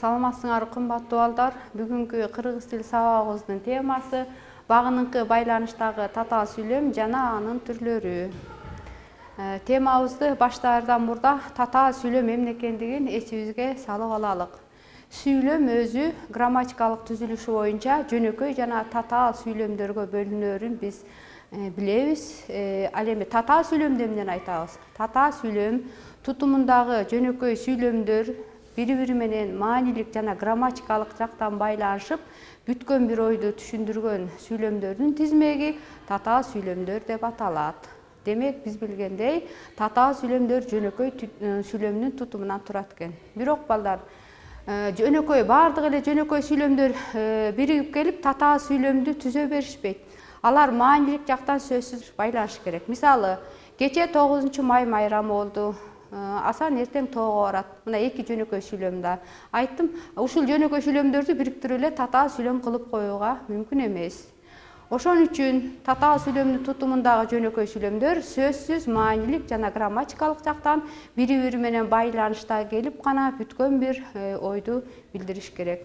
Саламатсыңар кымбаттуу балдар. Бүгүнкү кыргыз тил сабагыбыздын темасы багыныңкы байланыштагы татаал сүйлөм жана анын түрлөрү. Темабызды баштаардан мурда татаал сүйлөм эмне экендигин эсибизге салып алалык. Сүйлөм өзү грамматикалык түзүлүшү боюнча жөнөкөй жана татаал сүйлөмдөргө бөлүнөрүн биз билебиз. Ал эми татаал сүйлөмдү эмнен айтабыз? Татаал сүйлөм тутумундагы жөнөкөй сүйлөмдөр бири-бири менен маанилик жана грамматикалык жактан байланышып, бүткөн бир ойду түшүндүргөн сүйлөмдөрдүн тизмеги татаал сүйлөмдөр деп аталат. Демек, биз билгендей, татаал сүйлөмдөр жөнөкөй сүйлөмдүн тутумунан турат экен. Бирок балдар, бардык эле жөнөкөй сүйлөмдөр биригип келип татаал сүйлөмдү түзө беришпейт. Алар маанилик жактан сөзсүз байланыш керек. Мисалы, кече 9-май майрамы болду. Асан эртең тоого барат. Мына эки жөнөкөй сүйлөмдө айттым. Ушул жөнөкөй сүйлөмдөрдү бириктирип эле татаал сүйлөм кылып коюуга мүмкүн эмес. Ошон үчүн татаал сүйлөмдүн тутумундагы жөнөкөй сүйлөмдөр сөзсүз маанилик жана грамматикалык жактан бири-бири менен байланышта келип гана бүткөн бир ойду билдириш керек.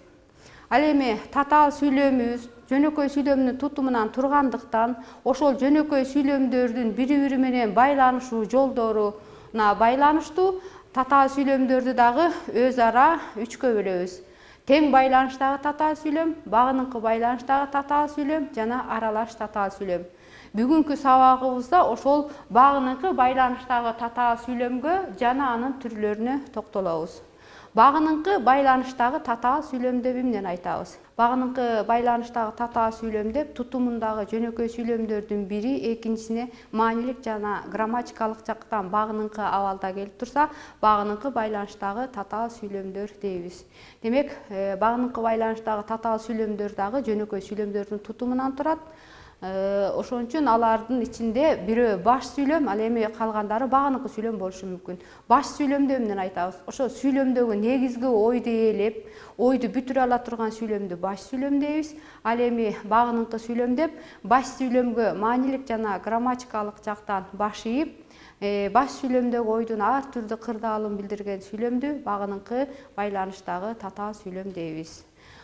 Ал эми татаал сүйлөмүбүз жөнөкөй сүйлөмдүн тутумунан тургандыктан, ошол жөнөкөй сүйлөмдөрдүн бири-бири менен байланышуу жолдоруна байланыштуу татаал сүйлөмдөрдү дагы өз ара үчкө бөлөбүз. Тең байланыштагы татаал сүйлөм, багыныңкы байланыштагы татаал сүйлөм жана аралаш татаал сүйлөм. Бүгүнкү сабагыбызда ошол багыныңкы байланыштагы татаал сүйлөмгө жана анын түрлөрүнө токтолобуз. Багыныңкы байланыштагы татаал сүйлөм деп эмнени айтабыз? Багыныңкы байланыштагы татаал сүйлөм деп тутумундагы жөнөкөй сүйлөмдөрдүн бири экинчисине маанилик жана грамматикалык жактан багыныңкы абалда келип турса, багыныңкы байланыштагы татаал сүйлөмдөр дейбиз. Демек, багыныңкы байланыштагы татаал сүйлөмдөр дагы жөнөкөй сүйлөмдөрдүн тутумунан турат. Ошон үчүн алардын ичинде бирөө баш сүйлөм, ал эми калгандары багыныңкы сүйлөм болушу мүмкүн. Баш сүйлөмдү эмнен айтабыз? Ошо сүйлөмдөгү негизги ойду ээлеп, ойду бүтүрө ала турган сүйлөмдү баш сүйлөм дейбиз. Ал эми багыныңкы сүйлөм деп баш сүйлөмгө маанилик жана грамматикалык жактан баш ийип, баш сүйлөмдөгү ойдун ар түрдүү кырдаалын билдирген сүйлөмдү багыныңкы байланыштагы татаал сүйлөм дейбиз.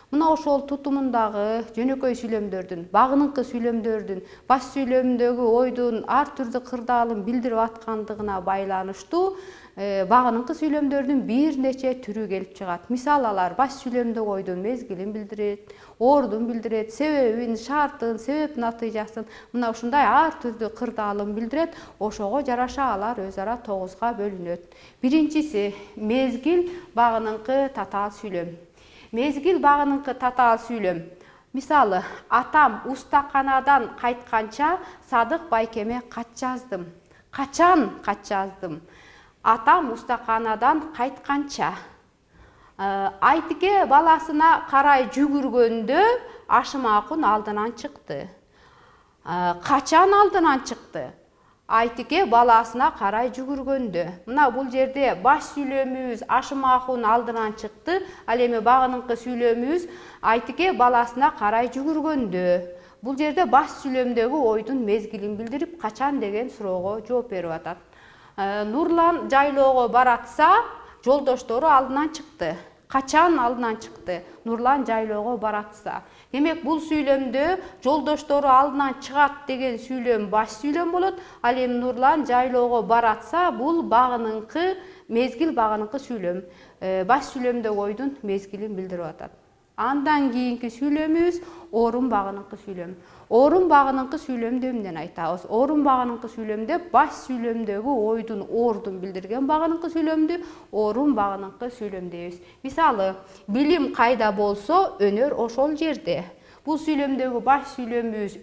Мына ошол тутумундагы жөнөкөй сүйлөмдөрдүн, багыныңкы сүйлөмдөрдүн баш сүйлөмдөгү ойдун ар түрдүү кырдаалын билдирип аткандыгына байланыштуу багыныңкы сүйлөмдөрдүн бир нече түрү келип чыгат. Мисалы, алар баш сүйлөмдөгү ойдун мезгилин билдирет, ордун билдирет, себебин, шартын, себеп натыйжасын, мына ушундай ар түрдүү кырдаалын билдирет. Ошого жараша алар өз ара 9га бөлүнөт. Биринчиси мезгил багыныңкы татаал сүйлөм. Мезгил багыныңкы татаал сүйлөм. Мисалы, атам устаканадан кайтканча Садык байкеме кат жаздым. Качан кат жаздым? Атам устаканадан кайтканча. Айтике баласына карай жүгүргөндө Ашымакун алдынан чыкты. Качан алдынан чыкты? Айтике баласына карай жүгүргөндө. Мына бул жерде баш сүйлөмүбүз Ашымакун алдынан чыкты. Ал эми багыныңкы сүйлөмүбүз Айтике баласына карай жүгүргөндө. Бул жерде баш сүйлөмдөгү ойдун мезгилин билдирип, качан деген суроого жооп берип атат. Нурлан жайлоого баратса, жолдоштору алдынан чыкты. Качан алдынан чыкты? Нурлан жайлоого баратса. Демек, бул сүйлөмдө жолдоштору алдынан чыгат деген сүйлөм баш сүйлөм болот. Ал эми Нурлан жайлоого баратса, бул багыныңкы мезгил багыныңкы сүйлөм. Баш сүйлөмдөгү ойдун мезгилин билдирип атат. Андан кийинки сүйлөмүбүз орун багыныңкы сүйлөм. Орун багыныңкы сүйлөмдү эмнен айтабыз? Орун багыныңкы сүйлөмдө баш сүйлөмдөгү ойдун ордун билдирген багыныңкы сүйлөмдү орун багыныңкы сүйлөм дейбиз. Мисалы, билим кайда болсо, өнөр ошол жерде. Бул сүйлөмдөгү баш сүйлөмүбүз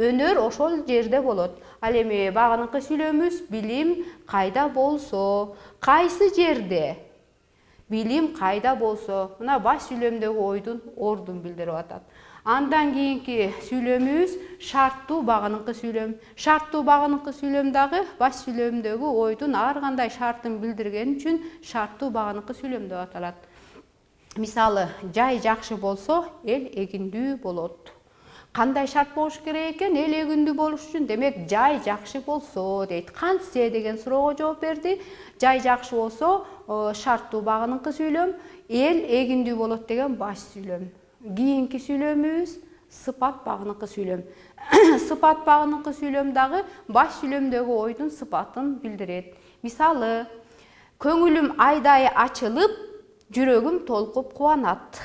өнөр ошол жерде болот. Ал эми багыныңкы сүйлөмүбүз билим кайда болсо, кайсы жерде? Билим кайда болсо, мына баш сүйлөмдөгү ойдун ордун билдирип атат. Андан кийинки сүйлөмүбүз шарттуу багыныңкы сүйлөм. Шарттуу багыныңкы сүйлөм дагы баш сүйлөмдөгү ойдун ар кандай шартын билдирген үчүн шарттуу багыныңкы сүйлөм деп аталат. Мисалы, жай жакшы болсо, эл эгиндүү болот. Кандай шарт болуш керек экен? Эл эгиндүү болуш үчүн демек жай жакшы болсо дейт. Кантсе деген суроого жооп берди. Жай жакшы болсо шарттуу багыныңкы сүйлөм, эл эгиндүү болот деген баш сүйлөм. Кийинки сүйлөмүбүз сыпат багыныңкы сүйлөм. Сыпат багыныңкы сүйлөм дагы баш сүйлөмдөгү ойдун сыпатын билдирет. Мисалы, көңүлүм айдай ачылып, жүрөгүм толкуп кубанат.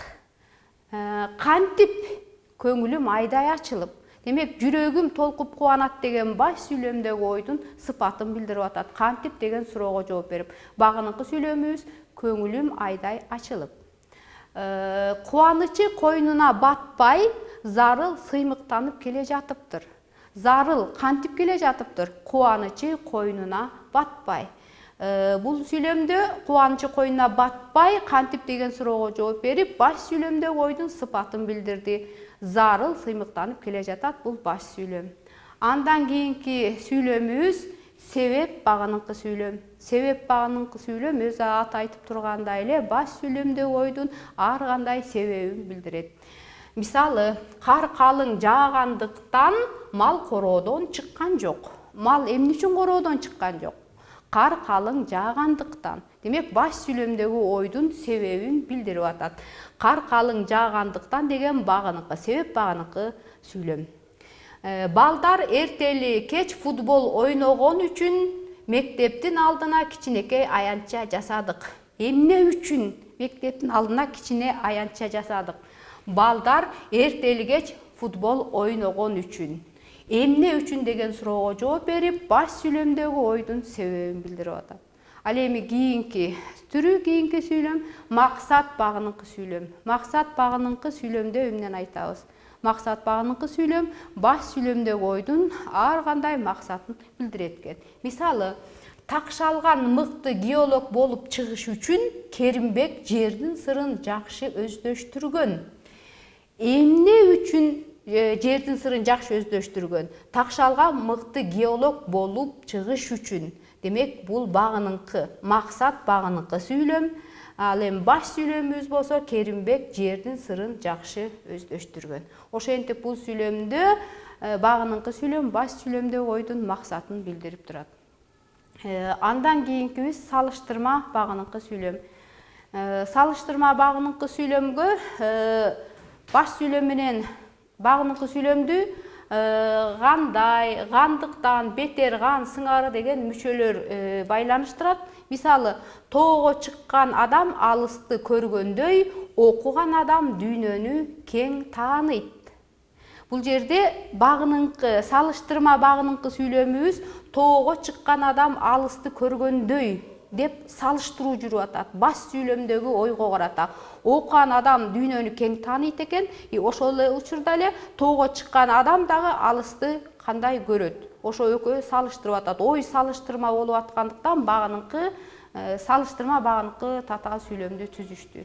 Кантип көңүлүм айдай ачылып. Демек, жүрөгүм толкуп кубанат деген баш сүйлөмдөгү ойдун сыпатын билдирип атат. Кантип деген суроого жооп берип. Багыныңкы сүйлөмүбүз көңүлүм айдай ачылып. Кубанычы койнуна батпай, зарыл сыймыктанып келе жатыптыр. Зарыл кантип келе жатыптыр? Кубанычы койнуна батпай. Бул сүйлөмдө кубанычы койнуна батпай, кантип деген суроого жооп берип, баш сүйлөмдөгү ойдун сыпатын билдирди. Зарыл сыймыктанып келе жатат, бул баш сүйлөм. Андан кийинки сүйлөмүбүз себеп багыныңкы сүйлөм. Себеп багыныңкы сүйлөм өз аты айтып тургандай эле баш сүйлөмдөгү ойдун ар кандай себебин билдирет. Мисалы, кар калың жаагандыктан мал короодон чыккан жок. Мал эмне үчүн короодон чыккан жок? Кар калың жаагандыктан. Демек, баш сүйлөмдөгү ойдун себебин билдирип атат. Кар калың жаагандыктан деген багыныңкы, себеп багыныңкы сүйлөм. Балдар эртели кеч футбол ойногон үчүн мектептин алдына кичинекей аянтча жасадык. Эмне үчүн мектептин алдына кичине аянтча жасадык? Балдар эртели кеч футбол ойногон үчүн. Эмне үчүн деген суроого жооп берип, баш сүйлөмдөгү ойдун себебин билдирип атат. Ал эми кийинки сүйлөм максат багыныңкы сүйлөм. Максат багыныңкы сүйлөмдө эмнени айтабыз? Максат багыныңкы сүйлөм баш сүйлөмдөгү ойдун ар кандай максатын билдирет экен. Мисалы, такшалган мыкты геолог болуп чыгыш үчүн Керимбек жердин сырын жакшы өздөштүргөн. Эмне үчүн жердин сырын жакшы өздөштүргөн? Такшалган мыкты геолог болуп чыгыш үчүн. Демек, бул багыныңкы, максат багыныңкы сүйлөм. Ал эми баш сүйлөмүбүз болсо Керимбек жердин сырын жакшы өздөштүргөн. Ошентип бул сүйлөмдө багыныңкы сүйлөм баш сүйлөмдөгү ойдун максатын билдирип турат. Андан кийинкибиз салыштырма багыныңкы сүйлөм. Салыштырма багыныңкы сүйлөмгө баш сүйлөм менен багыныңкы сүйлөмдү кандай, кандыктан, бетер, кан, сыңары деген мүчөлөр байланыштырат. Мисалы, тоого чыккан адам алысты көргөндөй, окуган адам дүйнөнү кең тааныйт. Бул жерде багыныңкы, салыштырма багыныңкы сүйлөмүбүз тоого чыккан адам алысты көргөндөй деп салыштыруу жүрүп атат. Баш сүйлөмдөгү ойго карата. Окуган адам дүйнөнү кең тааныйт экен, ошол эле учурда эле тоого чыккан адам дагы алысты кандай көрөт. Ошо экөө салыштырып атат. Ой салыштырма болуп аткандыктан багыныңкы, салыштырма багыныңкы татаал сүйлөмдү түзүштү.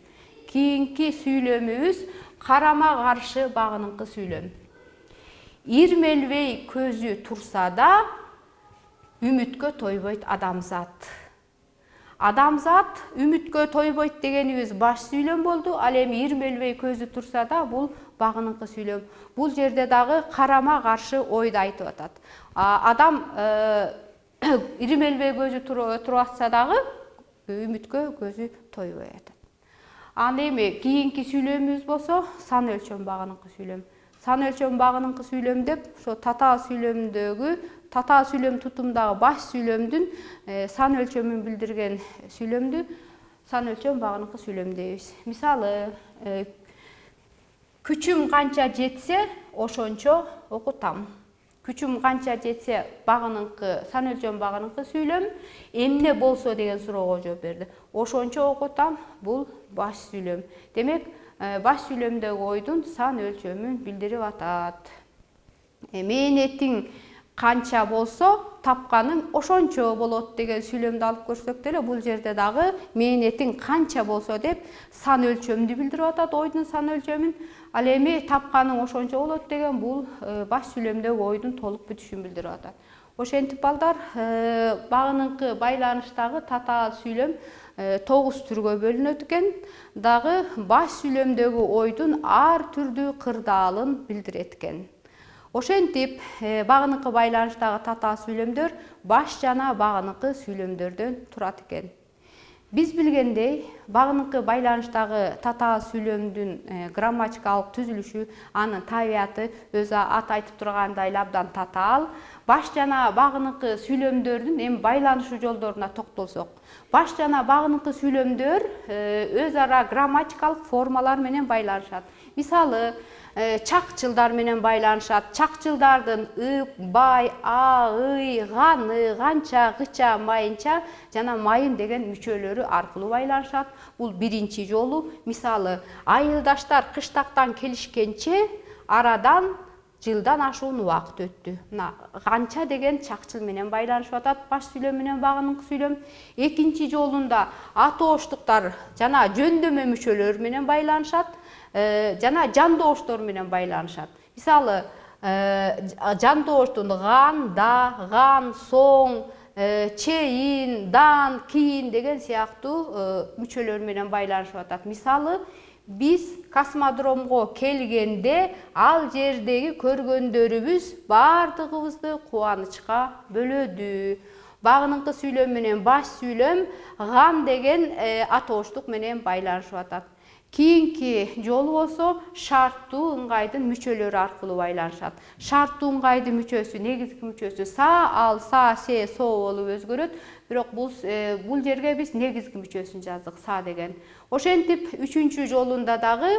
Кийинки сүйлөмүбүз карама каршы багыныңкы сүйлөм. Ирмелбей көзү турса да, үмүткө тойбойт адамзат. Адамзат үмүткө тойбойт дегенибиз баш сүйлөм болду. Ал эми ирмелбей көзү турса да, бул багыныңкы сүйлөм. Бул жерде дагы карама каршы ойду айтып атат. Адам ирмелбей көзү туруп атса дагы үмүткө көзү тойбой атат. Анда эми кийинки сүйлөмүбүз болсо сан өлчөм багыныңкы сүйлөм. Сан өлчөм багыныңкы сүйлөм деп, ошо татаал сүйлөм тутумдагы баш сүйлөмдүн сан өлчөмүн билдирген сүйлөмдү сан өлчөм багыныңкы сүйлөм дейбиз. Мисалы, күчүм канча жетсе, ошончо окутам. Күчүм канча жетсе багыныңкы, сан өлчөм багыныңкы сүйлөм эмне болсо деген суроого жооп берди. Ошончо окутам, бул баш сүйлөм. Демек, баш сүйлөмдөгү ойдун сан өлчөмүн билдирип атат. Мээнетиң канча болсо, тапканың ошончо болот деген сүйлөмдү алып көрсөк деле, бул жерде дагы мээнетиң канча болсо деп сан өлчөмдү билдирип атат, ойдун сан өлчөмүн. Ал эми тапканың ошончо болот деген бул баш сүйлөмдөгү ойдун толук бүтүшүн билдирип атат. Ошентип балдар, багыныңкы байланыштагы татаал сүйлөм 9 түргө бөлүнөт экен. Дагы баш сүйлөмдөгү ойдун ар түрдүү кырдаалын билдирет экен. Ошентип багыныкы байланыштагы татаал сүйлөмдөр баш жана багыныкы сүйлөмдөрдөн турат экен. Биз билгендей, багыныкы байланыштагы татаал сүйлөмдүн грамматикалык түзүлүшү, анын табияты өзү ат айтып тургандай эле абдан татаал. Баш жана багыныкы сүйлөмдөрдүн эми байланышуу жолдоруна токтолсок, баш жана багыныкы сүйлөмдөр өз ара грамматикалык формалар менен байланышат. Мисалы, чакчылдар менен байланышат. Чакчылдардын ып, бай, а, ый, ганы, ганча, гыча, майынча жана майын деген мүчөлөрү аркылуу байланышат. Бул биринчи жолу. Мисалы, айылдаштар кыштактан келишкенче арадан жылдан ашуун убакыт өттү. Мына ганча деген чакчыл менен байланышып атат, баш сүйлөм менен багыныкы сүйлөм. Экинчи жолунда атооштуктар жана жөндөмө мүчөлөр менен байланышат, жана жандооштор менен байланышат. Мисалы, жандооштун ган, да, ган, соң, чейин, дан, кийин деген сыяктуу мүчөлөр менен байланышып атат. Мисалы, биз космодромго келгенде ал жердеги көргөндөрүбүз бардыгыбызды кубанычка бөлөдү. Багыныкы сүйлөм менен баш сүйлөм ган деген атооштук менен байланышып атат. Кийинки жолу болсо шарттуу ыңгайдын мүчөлөрү аркылуу байланышат. Шарттуу ыңгайдын мүчөсү, негизги мүчөсү са, ал, са, се, со болуп өзгөрөт. Бирок бул жерге биз негизги мүчөсүн жаздык, са деген. Ошентип, үчүнчү жолунда дагы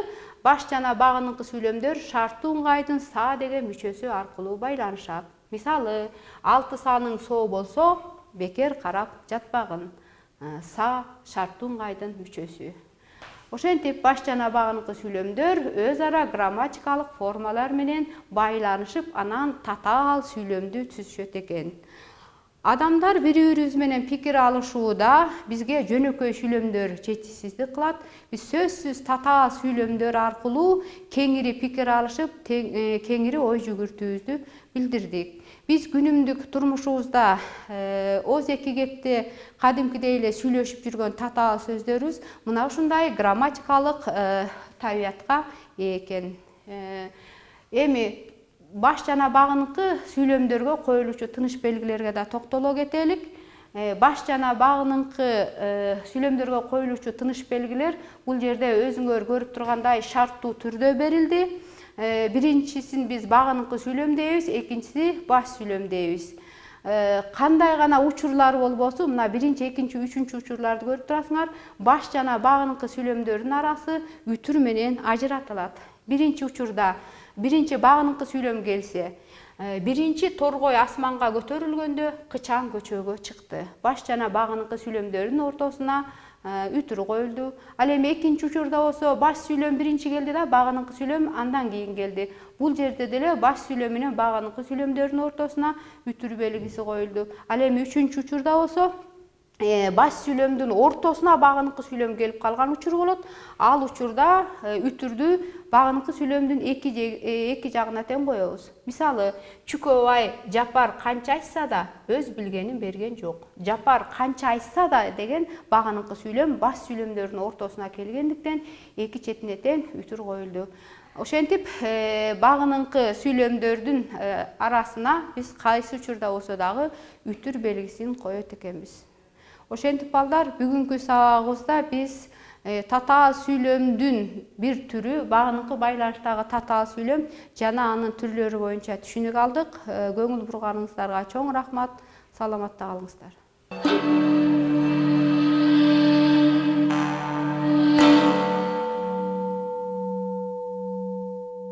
баш жана багыныкы сүйлөмдөр шарттуу ыңгайдын са деген мүчөсү аркылуу байланышат. Мисалы, 6 саның со болсо, бекер карап жатпагын. Са шарттуу ыңгайдын мүчөсү. Ошентип, баш жана багыныкы сүйлөмдөр өз ара грамматикалык формалар менен байланышып, анан татаал сүйлөмдү түзүшөт экен. Адамдар бири-бирибиз менен пикир алышууда бизге жөнөкөй сүйлөмдөр жетишсиздик кылат. Биз сөзсүз татаал сүйлөмдөр аркылуу кеңири пикир алышып, кеңири ой жүгүртүүбүздү билдирдик. Биз күнүмдүк турмушубузда оз эки кепте кадимкидей эле сүйлөшүп жүргөн татаал сөздөрүбүз мына ушундай грамматикалык табиятка ээ экен. Эми баш жана багыныкы сүйлөмдөргө коюлуучу тыныш белгилерге да токтоло кетелик. Баш жана багыныкы сүйлөмдөргө коюлуучу тыныш белгилер бул жерде өзүңөр көрүп тургандай шарттуу түрдө берилди. Биринчисин биз багыныкы сүйлөм дейбиз, экинчиси баш сүйлөм дейбиз. Кандай гана учурлар болбосун, мына биринчи, экинчи, үчүнчү учурларды көрүп турасыңар. Баш жана багыныкы сүйлөмдөрдүн арасы үтүр менен ажыратылат. Биринчи учурда биринчи багыныкы сүйлөм келсе, биринчи торгой асманга көтөрүлгөндө кычаң көчөгө чыкты. Баш жана багыныкы сүйлөмдөрдүн ортосуна үтүр коюлду. Ал эми экинчи учурда болсо баш сүйлөм биринчи келди да, багыныкы сүйлөм андан кийин келди. Бул жерде деле баш сүйлөм менен багыныкы сүйлөмдөрдүн ортосуна үтүр белгиси коюлду. Ал эми үчүнчү учурда болсо баш сүйлөмдүн ортосуна багыныкы сүйлөм келип калган учур болот. Ал учурда үтүрдү багыныкы сүйлөмдүн эки жагына тең коебуз. Мисалы, Чүкөбай Жапар канча айтса да өз билгенин берген жок. Жапар канча айтса да деген багыныкы сүйлөм баш сүйлөмдөрдүн ортосуна келгендиктен эки четине тең үтүр коюлду. Ошентип, багыныкы сүйлөмдөрдүн арасына биз кайсы учурда болсо дагы үтүр белгисин коет экенбиз. Ошентип балдар, бүгүнкү сабагыбызда биз татаал сүйлөмдүн бир түрү, багыныкы байланыштагы татаал сүйлөм жана анын түрлөрү боюнча түшүнүк алдык. Көңүл бурганыңыздарга чоң рахмат. Саламатта калыңыздар.